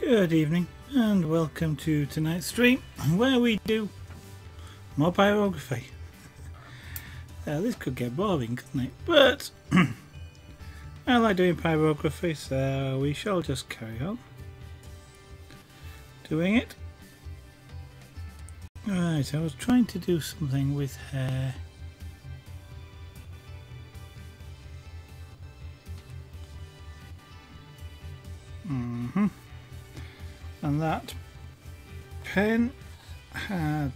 Good evening and welcome to tonight's stream where we do more pyrography. This could get boring, couldn't it? But I like doing pyrography, so we shall just carry on doing it. Right, I was trying to do something with hair. And that pen had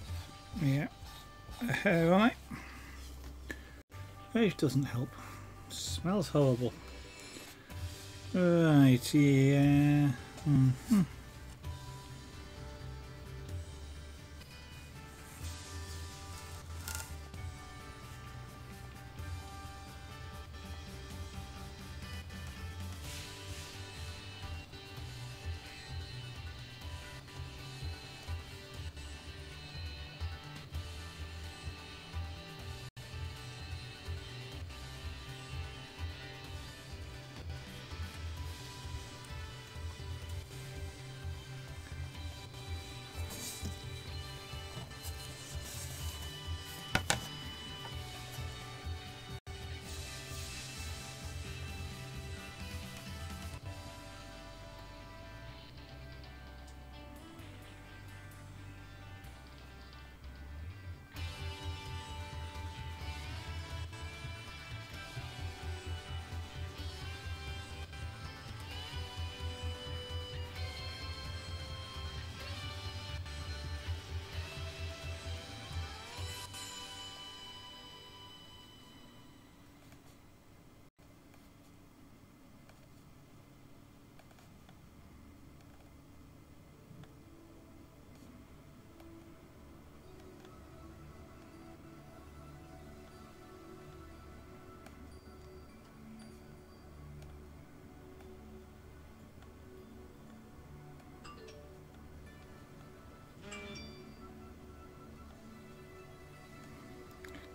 a hair on it, which doesn't help. Smells horrible. Right, yeah.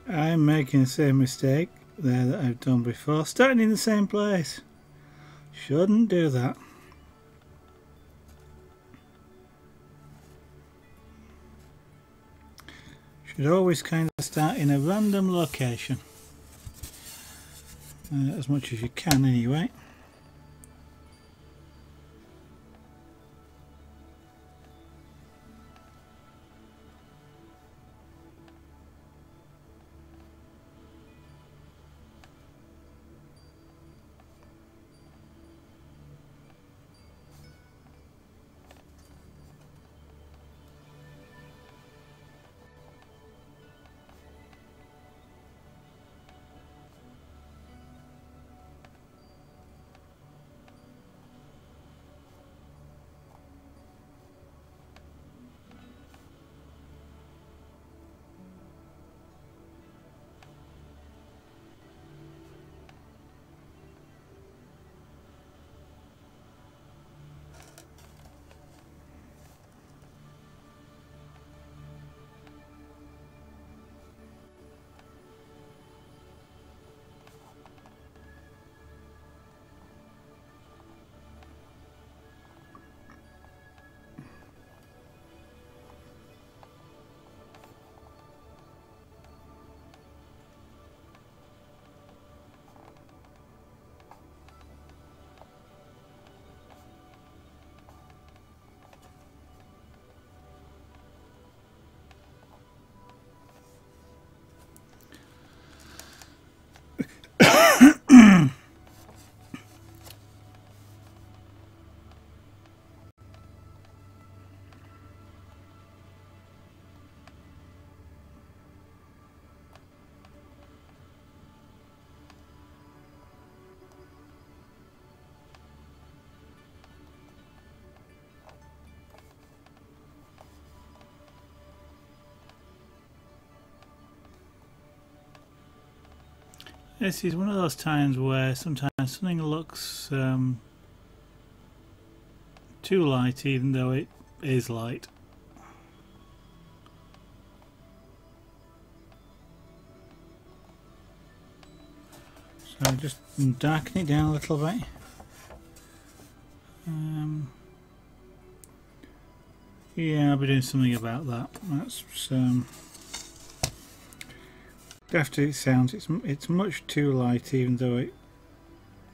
I'm making the same mistake there that I've done before, starting in the same place. Shouldn't do that. Should always kind of start in a random location, as much as you can anyway. This is one of those times where sometimes something looks too light even though it is light. So just darken it down a little bit. Yeah, I'll be doing something about that. That's after it sounds, it's much too light, even though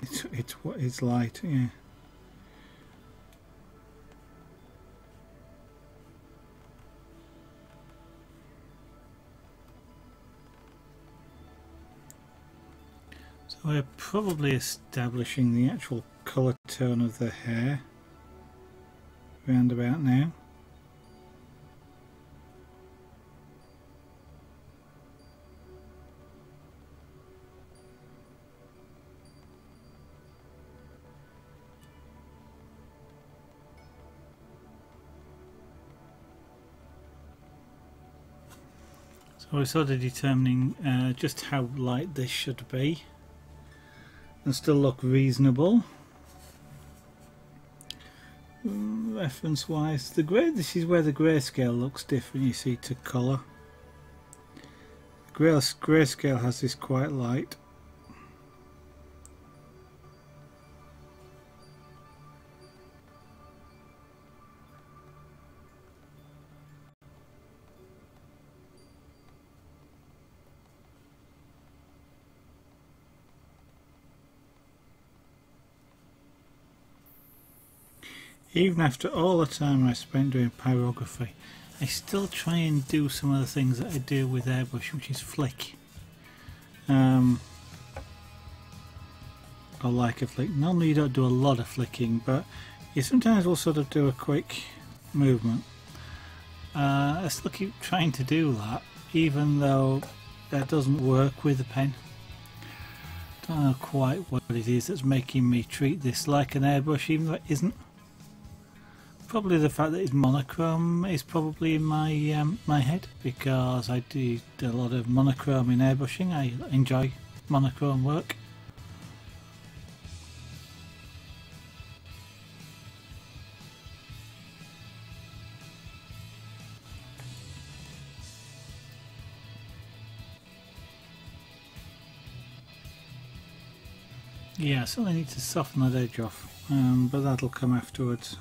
it's light. Yeah. So we're probably establishing the actual colour tone of the hair round about now. So we're sort of determining just how light this should be and still look reasonable. Reference wise, this is where the grayscale looks different, you see, to colour. Grayscale has this quite light. Even after all the time I spent doing pyrography, I still try and do some of the things that I do with airbrush, which is flick. Or like a flick. Normally you don't do a lot of flicking, but you sometimes will sort of do a quick movement. I still keep trying to do that, even though that doesn't work with the pen. Don't know quite what it is that's making me treat this like an airbrush, even though it isn't. Probably the fact that it's monochrome is probably in my my head, because I do a lot of monochrome in airbrushing. I enjoy monochrome work. Yeah, I certainly need to soften that edge off, but that'll come afterwards.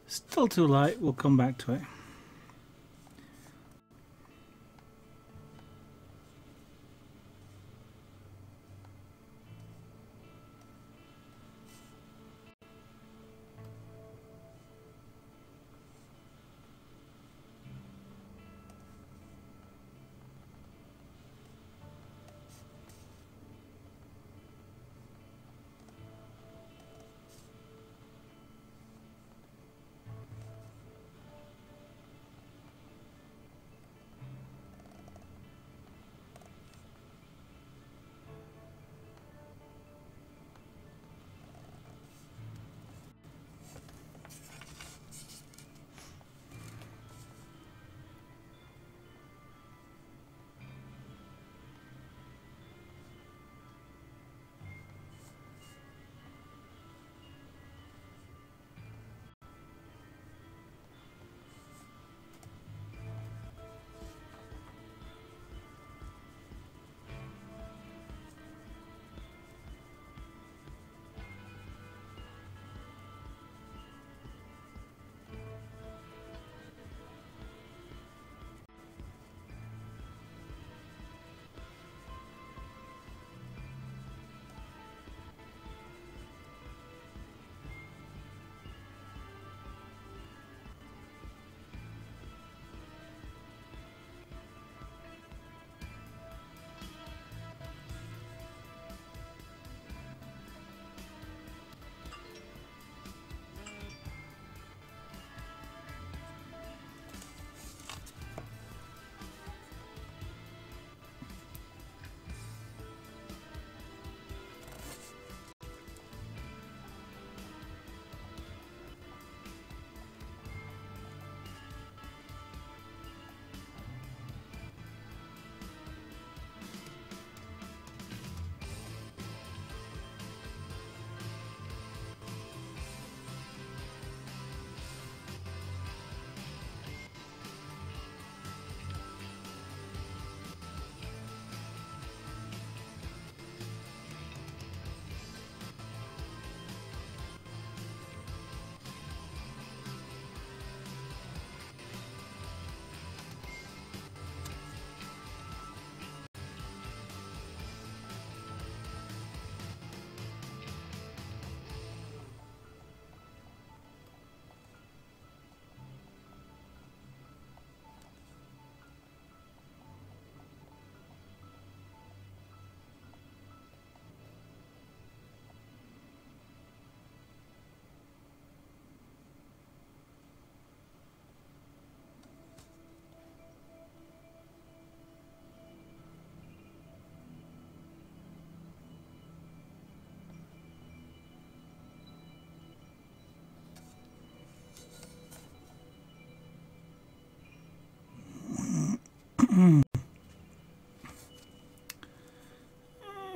Still too light, we'll come back to it.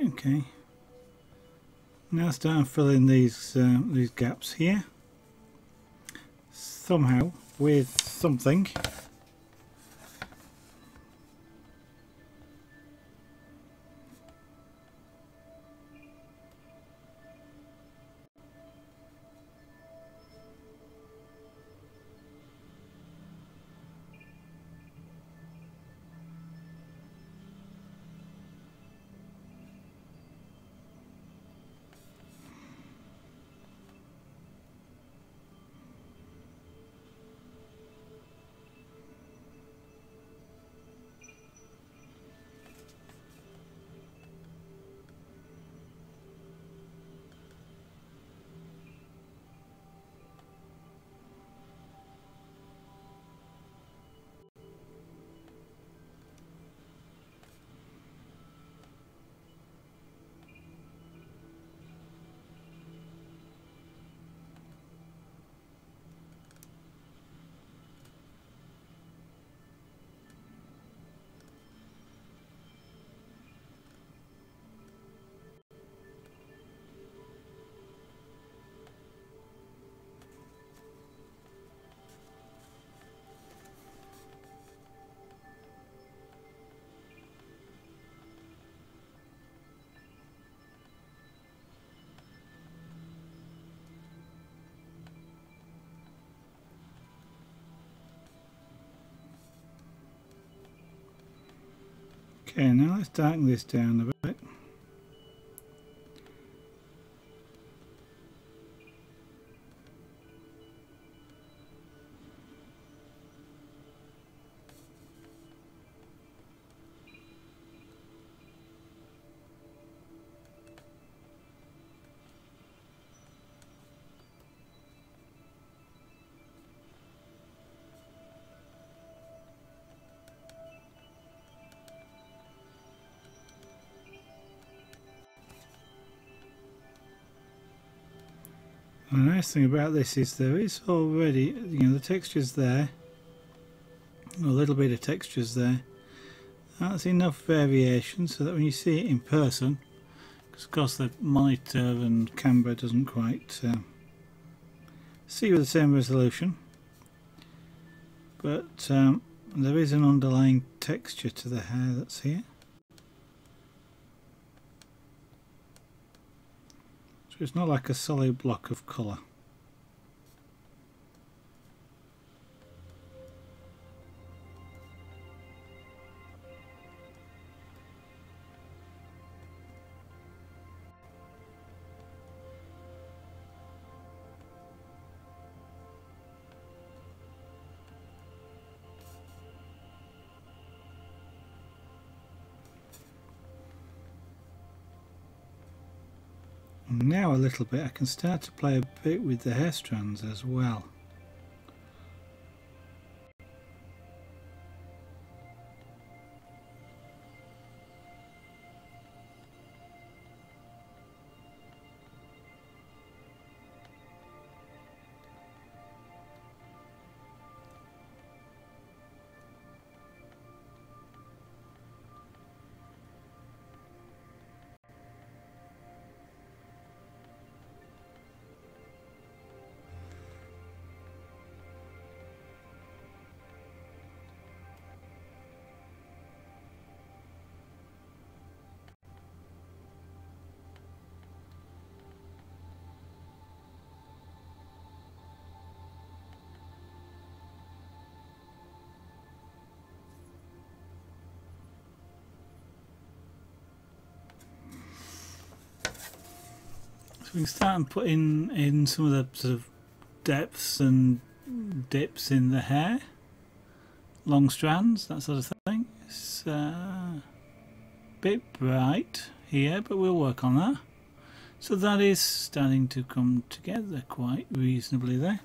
Okay. Now start filling these gaps here somehow with something. Okay, now let's darken this down a bit. The nice thing about this is there is already, the texture's there, a little bit of texture's there. That's enough variation so that when you see it in person, because of course the monitor and camera doesn't quite see with the same resolution, but there is an underlying texture to the hair that's here. So it's not like a solid block of colour. And now a little bit I can start to play a bit with the hair strands as well. We can start and put in some of the sort of depths and dips in the hair, long strands, that sort of thing. It's a bit bright here, but we'll work on that. So that is starting to come together quite reasonably there.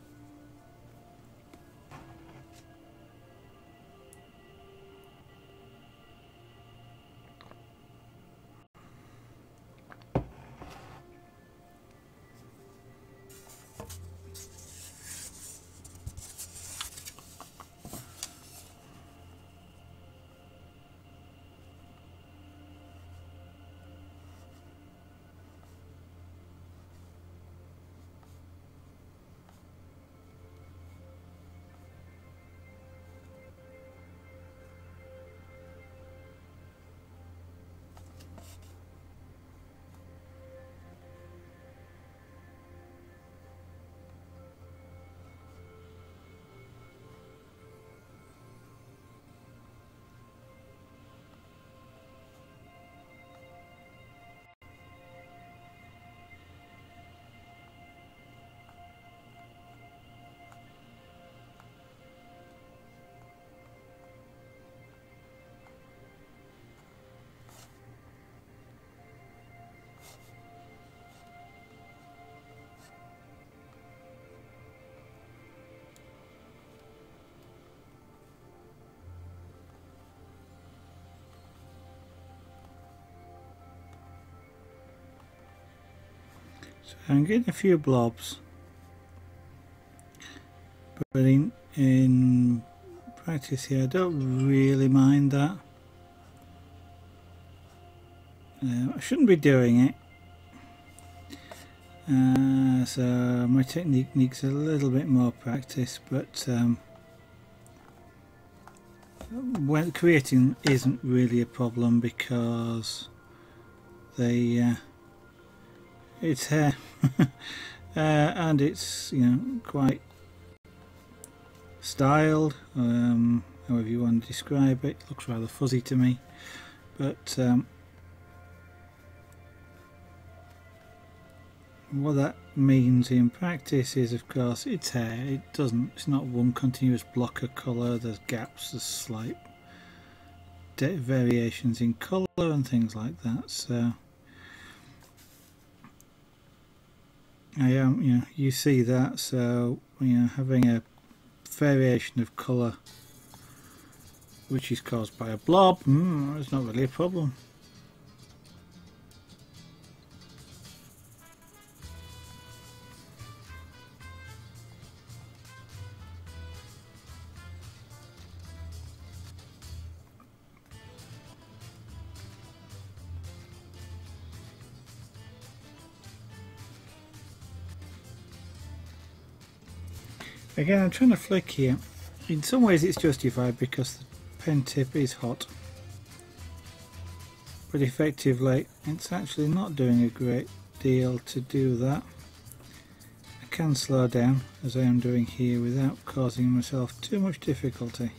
So I'm getting a few blobs, but in practice here I don't really mind that. I shouldn't be doing it, so my technique needs a little bit more practice, but when creating isn't really a problem because it's hair and it's, you know, quite styled, however you want to describe it. It looks rather fuzzy to me, but what that means in practice is, of course, it's hair. It's not one continuous block of colour. There's gaps, there's slight variations in colour and things like that. So you know, you see that. So, you know, having a variation of colour which is caused by a blob, it's not really a problem. Again, I'm trying to flick here. In some ways it's justified because the pen tip is hot, but effectively it's actually not doing a great deal to do that. I can slow down as I am doing here without causing myself too much difficulty.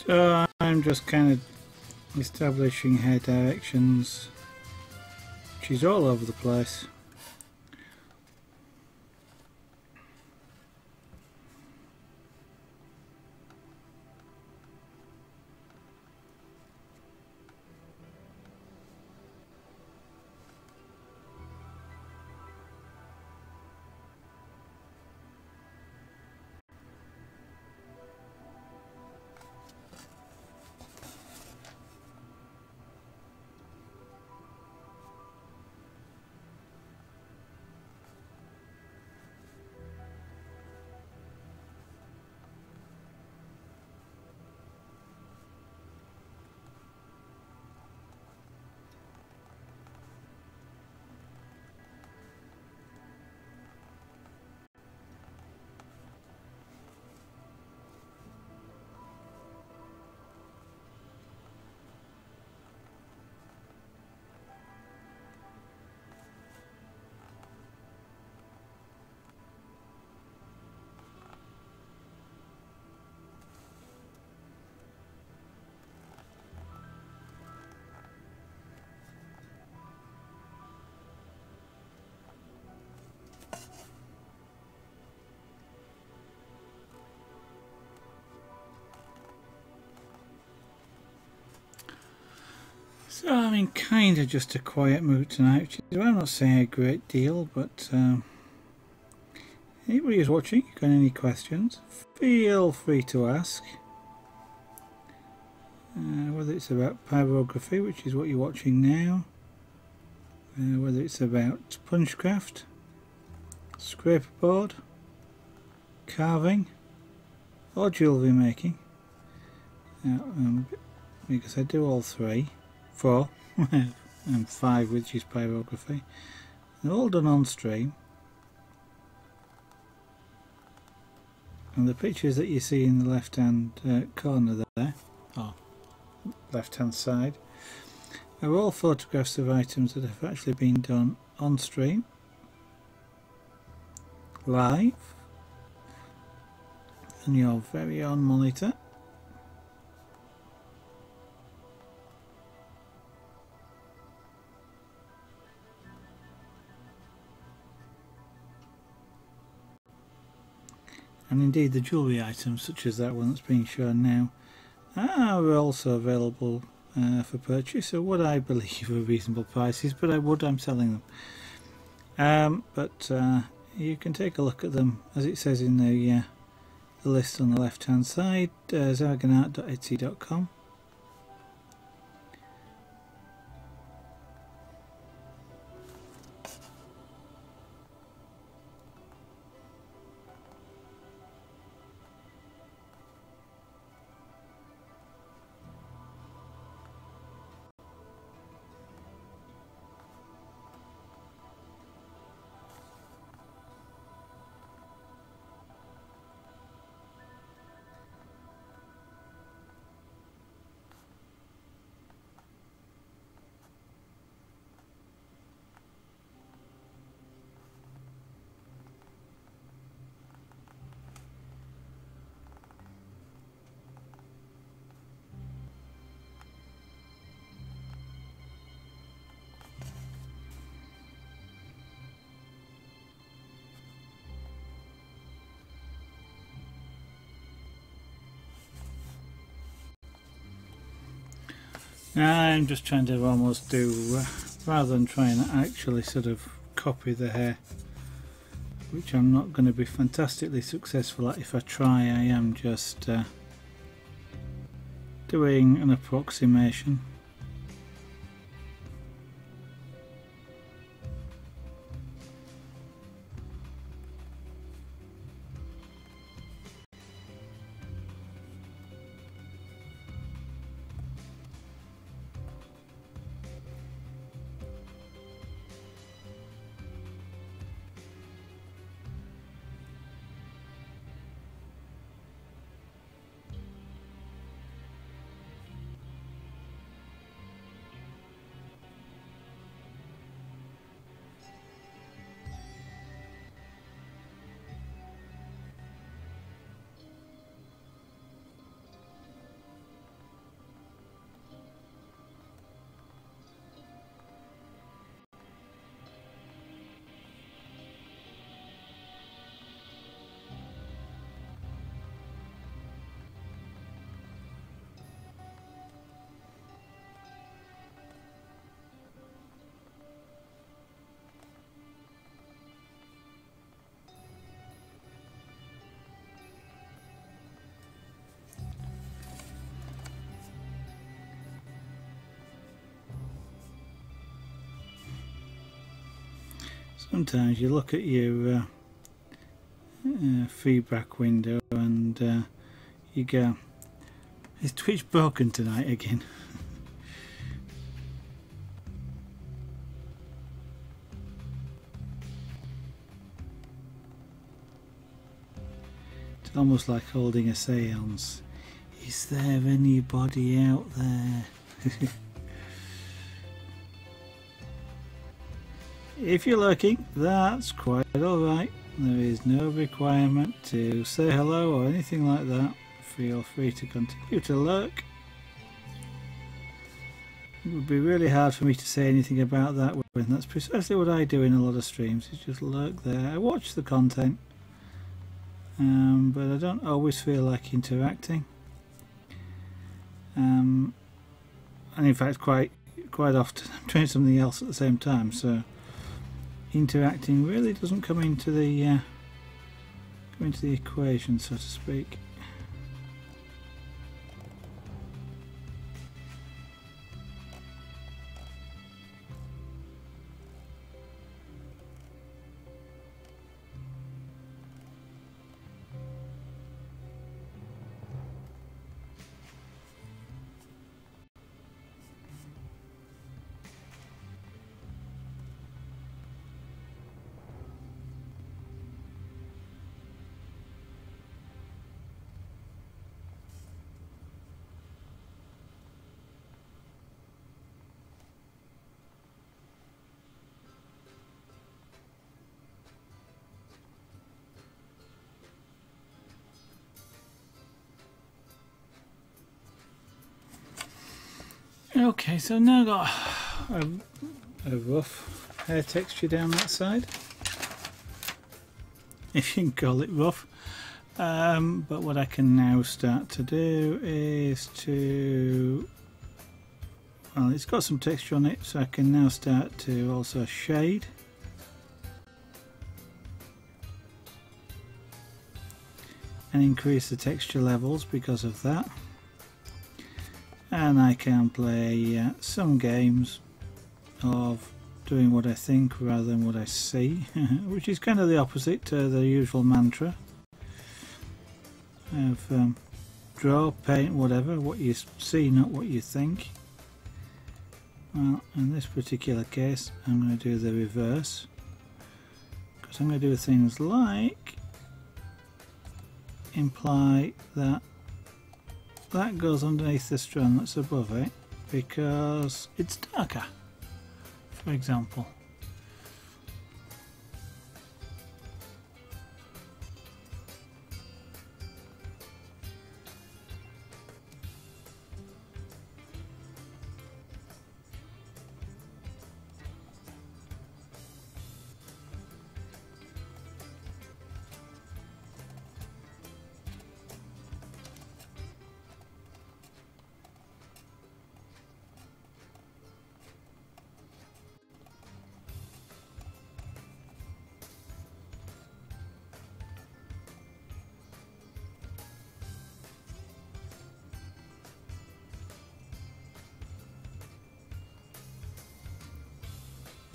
So I'm just kind of establishing hair directions, which is all over the place. So I'm in kind of just a quiet mood tonight, which is why I'm not saying a great deal, but anybody who's watching, got any questions, feel free to ask. Whether whether it's about pyrography, which is what you're watching now, whether it's about punchcraft, scraperboard, carving, or jewellery making. Because I do all three, 4 and 5, which is pyrography. They're all done on stream, and the pictures that you see in the left hand corner there, or left hand side, are all photographs of items that have actually been done on stream, live, on your very own monitor. And indeed the jewellery items, such as that one that's being shown now, are also available for purchase at what I believe are reasonable prices, but I'm selling them. But you can take a look at them, as it says in the list on the left hand side, zarganart.etsy.com. I'm just trying to almost do, rather than trying to actually sort of copy the hair, which I'm not going to be fantastically successful at if I try. I am just doing an approximation. Sometimes you look at your feedback window and you go, is Twitch broken tonight again? It's almost like holding a seance. Is there anybody out there? If you're lurking, that's quite alright. There is no requirement to say hello or anything like that. Feel free to continue to lurk. It would be really hard for me to say anything about that when that's precisely what I do in a lot of streams, is just lurk there. I watch the content, but I don't always feel like interacting. And in fact quite often I'm doing something else at the same time, so interacting really doesn't come into the equation, so to speak. Okay, so now I've got a rough hair texture down that side, if you can call it rough. But what I can now start to do is to, well, it's got some texture on it, so I can now start to also shade. And increase the texture levels because of that. And I can play some games of doing what I think rather than what I see, which is kind of the opposite to the usual mantra of draw, paint, whatever, what you see, not what you think. Well, in this particular case I'm going to do the reverse, because I'm going to do things like imply that that goes underneath the strand that's above it because it's darker, for example.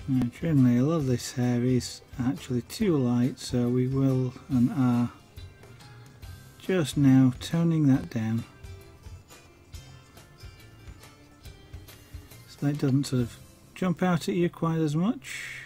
Now, generally a lot of this hair is actually too light, so we will and are just now toning that down so that it doesn't sort of jump out at you quite as much.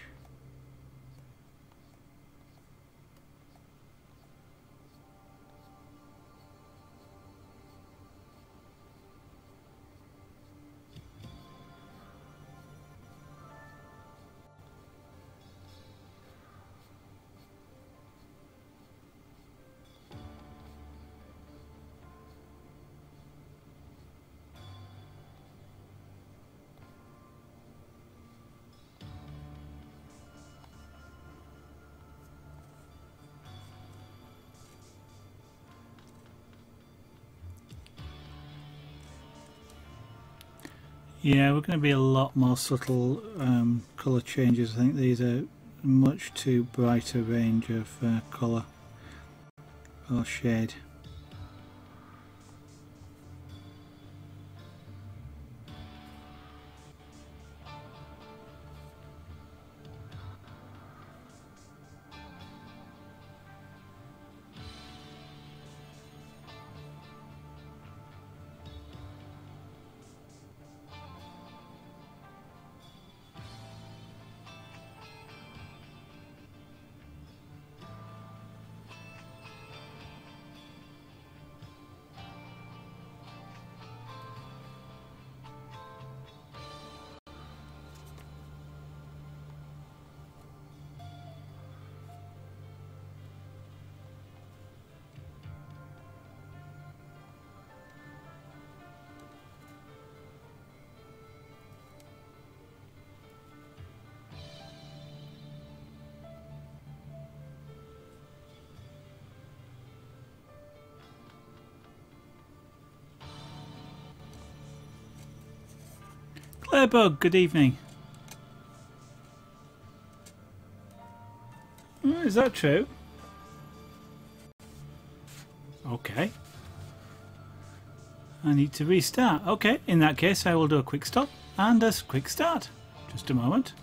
Yeah, we're going to be a lot more subtle colour changes. I think these are much too bright a range of colour or shade. Clarebug, good evening. Is that true? Okay. I need to restart. Okay, in that case I will do a quick stop and a quick start. Just a moment.